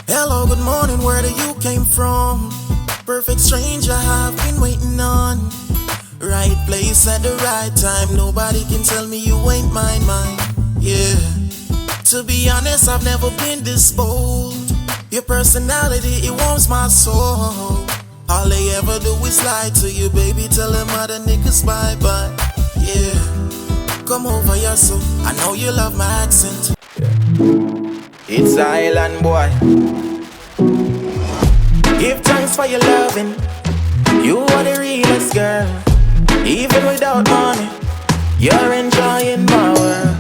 Hello, good morning, where do you came from? Perfect stranger I've been waiting on. Right place at the right time. Nobody can tell me you ain't mine. Yeah. To be honest, I've never been this bold. Your personality, it warms my soul. All they ever do is lie to you, baby. Tell them other niggas bye-bye. Yeah. Come over here, so I know you love my accent. It's Island boy. Give thanks for your loving. You are the realest girl. Even without money, you're enjoying my world.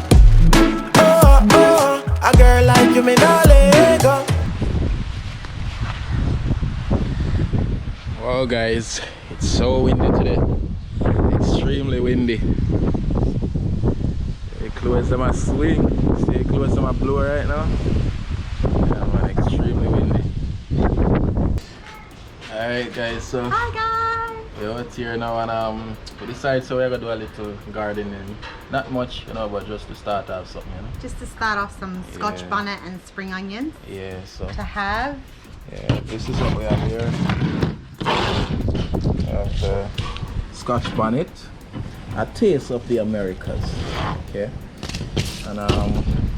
Oh, oh, a girl like you, me not let go. Wow guys, it's so windy today. Extremely windy. Stay close to my swing. Stay close to my blower right now. Yeah man, extremely windy. Alright guys, so hi guys! we're out here now and we decided so we're gonna do a little gardening. Not much, you know, but just to start off something, you know. Just to start off some scotch bonnet and spring onions. Yeah, so to have. yeah, this is what we have here. We have the scotch bonnet, a taste of the Americas. Okay. And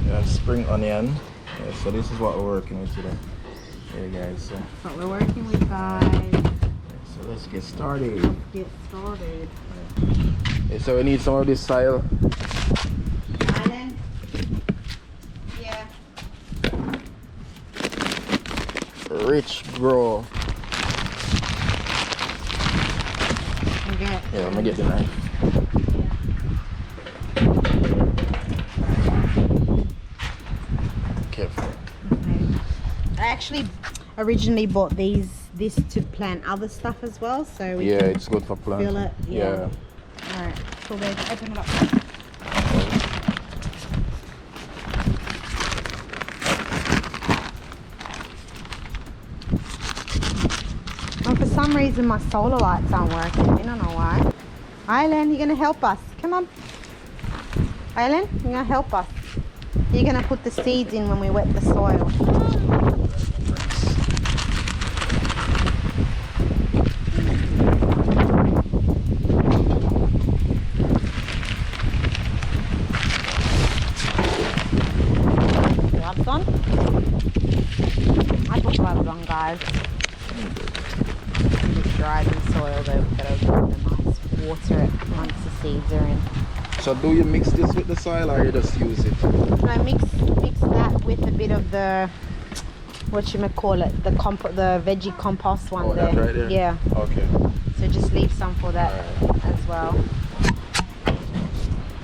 we have spring onion. Yeah, so this is what we're working with today. Yeah guys, so that's what we're working with guys. So let's get started. Yeah, so we need some of this soil. Island. Yeah. Rich grow. Okay. Yeah, I'm gonna get the knife. Careful. Okay. I actually originally bought this to plant other stuff as well, so we Yeah, can it's good for plants. fill it. Yeah. Alright, cool babe, open it up. Oh, for some reason my solar lights aren't working. I don't know why. Island, you're gonna help us. Come on. Island, you're gonna help us. You're gonna put the seeds in when we wet the soil. Gloves on? I put gloves on, guys. Just dry the soil though, we've got to nice water it once the seeds are in. So do you mix this with the soil or you just use it? I mix that with a bit of the, what you may call it, the veggie compost one there. That's right there? Yeah. Okay. So just leave some for that as well.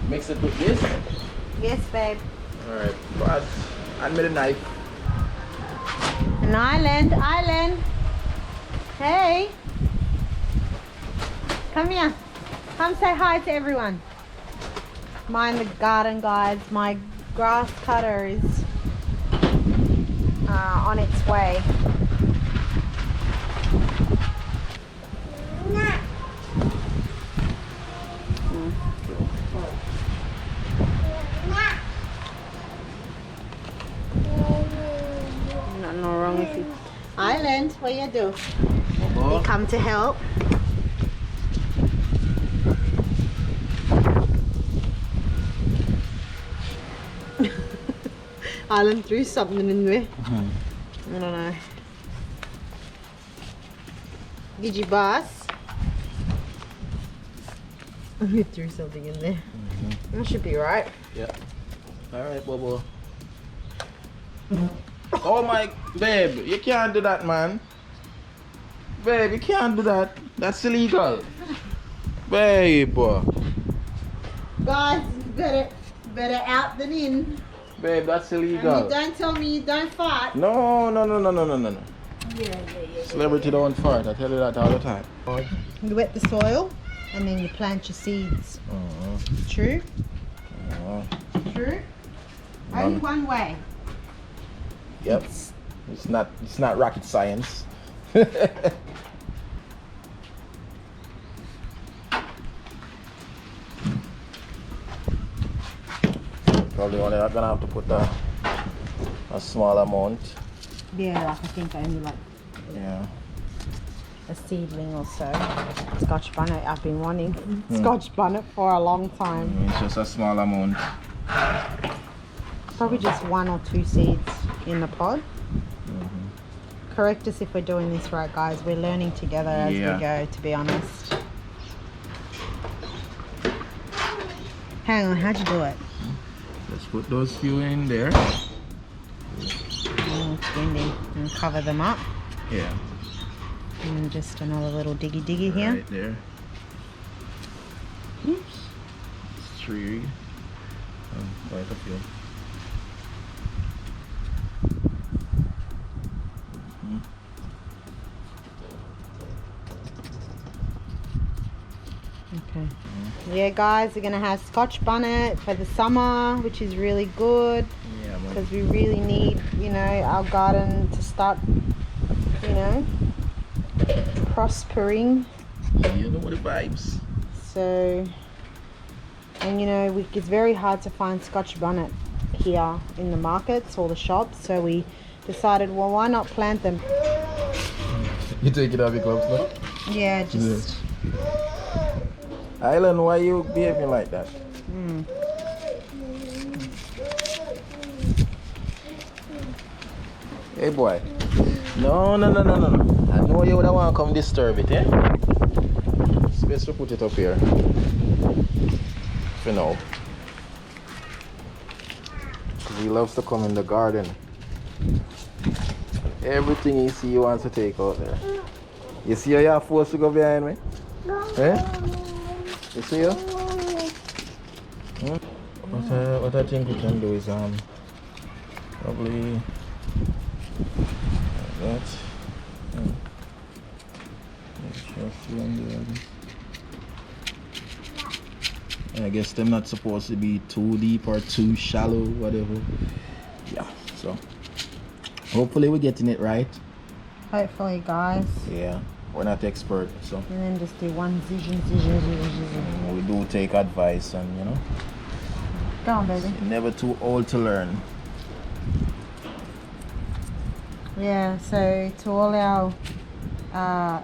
Mix it with this? Yes, babe. Alright, but hand me the knife. An island. Hey. Come here. Come say hi to everyone. Mind the garden, guys. My grass cutter is on its way. Nothing wrong with you. Island, what you do? You come to help. Island threw something in there. I don't know. Did you boss? You threw something in there. That should be right. Yeah. Alright, Bobo. Oh my, babe, you can't do that, man. Babe, you can't do that. That's illegal. Babe. Guys, better out than in. Babe, that's illegal. And you don't tell me you don't fart. No. Yeah. Celebrity don't fart, I tell you that all the time. You wet the soil and then you plant your seeds. True? True? Only one way. Yep. It's not rocket science. Probably only gonna have to put a small amount. Yeah, like I think only like Yeah. a seedling or so. Scotch bonnet, I've been wanting Scotch bonnet for a long time. It's just a small amount. Probably just 1 or 2 seeds in the pod. Correct us if we're doing this right, guys. We're learning together as we go, to be honest. Hang on, how'd you do it? Let's put those few in there. Oh, it's windy. And cover them up. Yeah. And just another little diggy here. Right there. Oops. It's 3. Quite a few. Okay. Yeah, guys, we're gonna have Scotch bonnet for the summer, which is really good. Yeah, because we really need, you know, our garden to start, you know, prospering. You know the vibes. So, and you know, it's very hard to find Scotch bonnet here in the markets or the shops, so we decided, well, why not plant them? You take it off your gloves now? Yeah, just... Island, why you behaving like that? Hey boy. No. I know you would want to come disturb it, eh? It's best to put it up here. For now. He loves to come in the garden. Everything he see he wants to take out there. You see how you're forced to go behind me? Eh? You see you? What I think we can do is probably like that. I guess them not supposed to be too deep or too shallow, whatever. Yeah, so hopefully we're getting it right. Hopefully, guys. Yeah, we're not expert, so. And then just do one zizz. We do take advice, and you know. Go on, baby. You're never too old to learn. Yeah, so to all our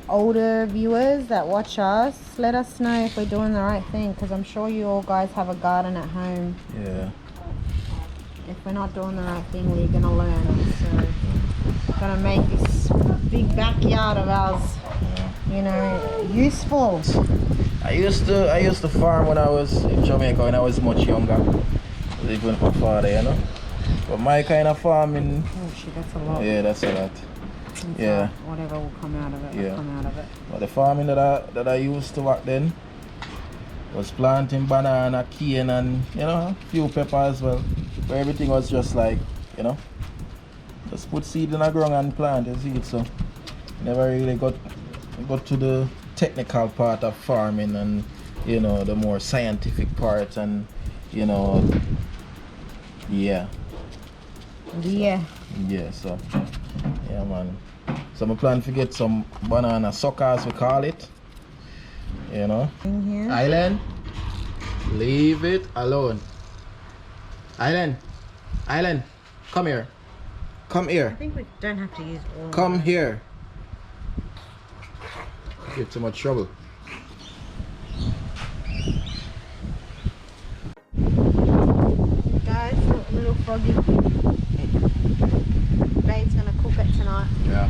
older viewers that watch us, let us know if we're doing the right thing, because I'm sure you all guys have a garden at home. Yeah. If we're not doing the right thing, we're gonna learn. So gonna make this big backyard of ours, you know, useful. I used to farm when I was in Jamaica when I was much younger. Living with my father, you know. But my kind of farming. Oh shit, that's a lot. Yeah, that's a lot. It's Yeah. Whatever will come out of it, will come out of it. But the farming that I used to back then was planting banana, cane, and you know, a few peppers as well. Where everything was just like, you know, just put seed in the ground and plant the seed. So never really got to the technical part of farming and, you know, the more scientific part, and you know, yeah, so yeah, man. So I'm planning to get some banana suckers, we call it, you know. In here. Island, leave it alone. Island, come here. I think we don't have to use all. Come here. Get too much trouble. Guys, look, little froggy. Babe's gonna cook it tonight. Yeah.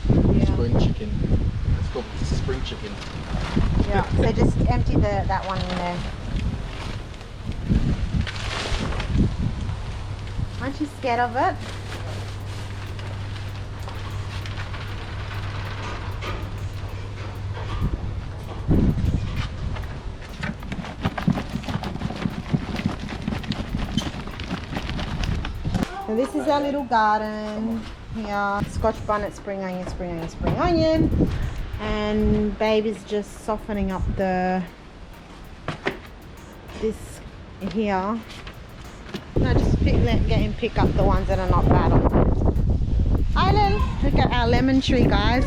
Yeah. Spring chicken. Let's go spring chicken. Yeah. So just empty that one in there. Aren't you scared of it? So this is our little garden here. Scotch bonnet, spring onion. And Babe is just softening up this here. No, just let him pick up the ones that are not bad on there. Island, look at our lemon tree, guys.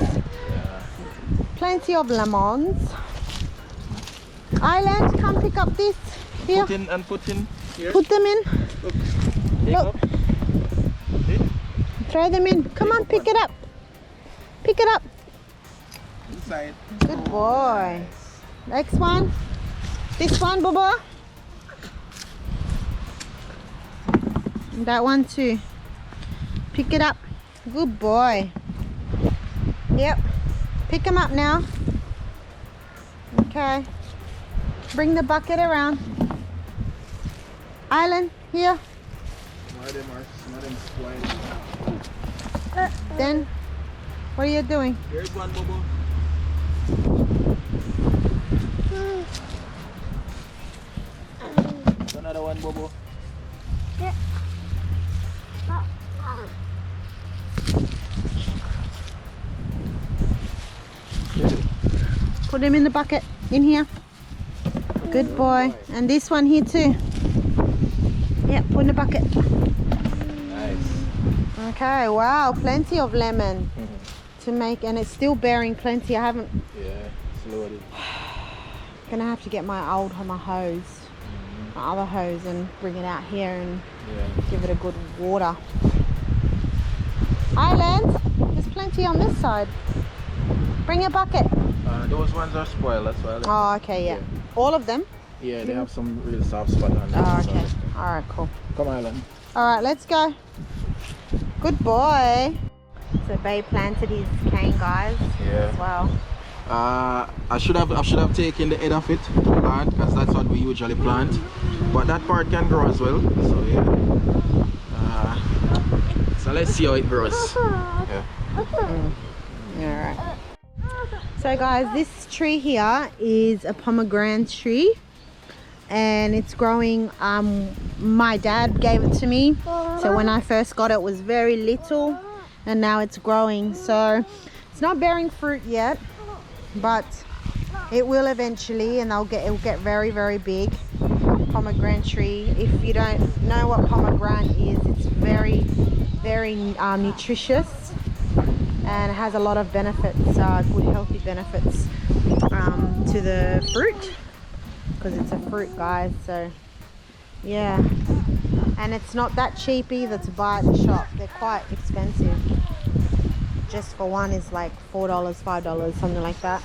Plenty of lemons. Island, come pick up this. Here. Put in here. Put them in. Look. Look. Throw them in. Come on, pick it up. Pick it up. Inside. Good boy. Next one. This one, Bubba. And that one too. Pick it up. Good boy. Yep. Pick them up now. Okay. Bring the bucket around. Island, here. Then, what are you doing? Here's one, Bobo. Another one, Bobo. Put them in the bucket, in here. Good boy. And this one here too. Yeah, put in the bucket. Nice. Okay, wow, plenty of lemon to make, and it's still bearing plenty. I haven't. Yeah, slowly. Gonna have to get my hose, my other hose, and bring it out here and give it a good water. Island, there's plenty on this side. Bring a bucket. Those ones are spoiled, that's why. Oh, okay, yeah. All of them? Yeah, they have some real soft spot on them. Oh, okay. All right, cool. Come on, Alan. All right, let's go. Good boy. So Babe planted his cane, guys, as well. I should have taken the head of it to plant, because that's what we usually plant. But that part can grow as well. So yeah. So let's see how it grows. Yeah. All right. So guys, this tree here is a pomegranate tree, and it's growing. My dad gave it to me, so when I first got it, it was very little, and now it's growing. So it's not bearing fruit yet, but it will eventually, and it'll get very, very big. Pomegranate tree. If you don't know what pomegranate is, it's very, very nutritious, and it has a lot of benefits, good healthy benefits to the fruit, because it's a fruit, guys. So yeah, and it's not that cheap either to buy at the shop. They're quite expensive. Just for one is like $4, $5, something like that.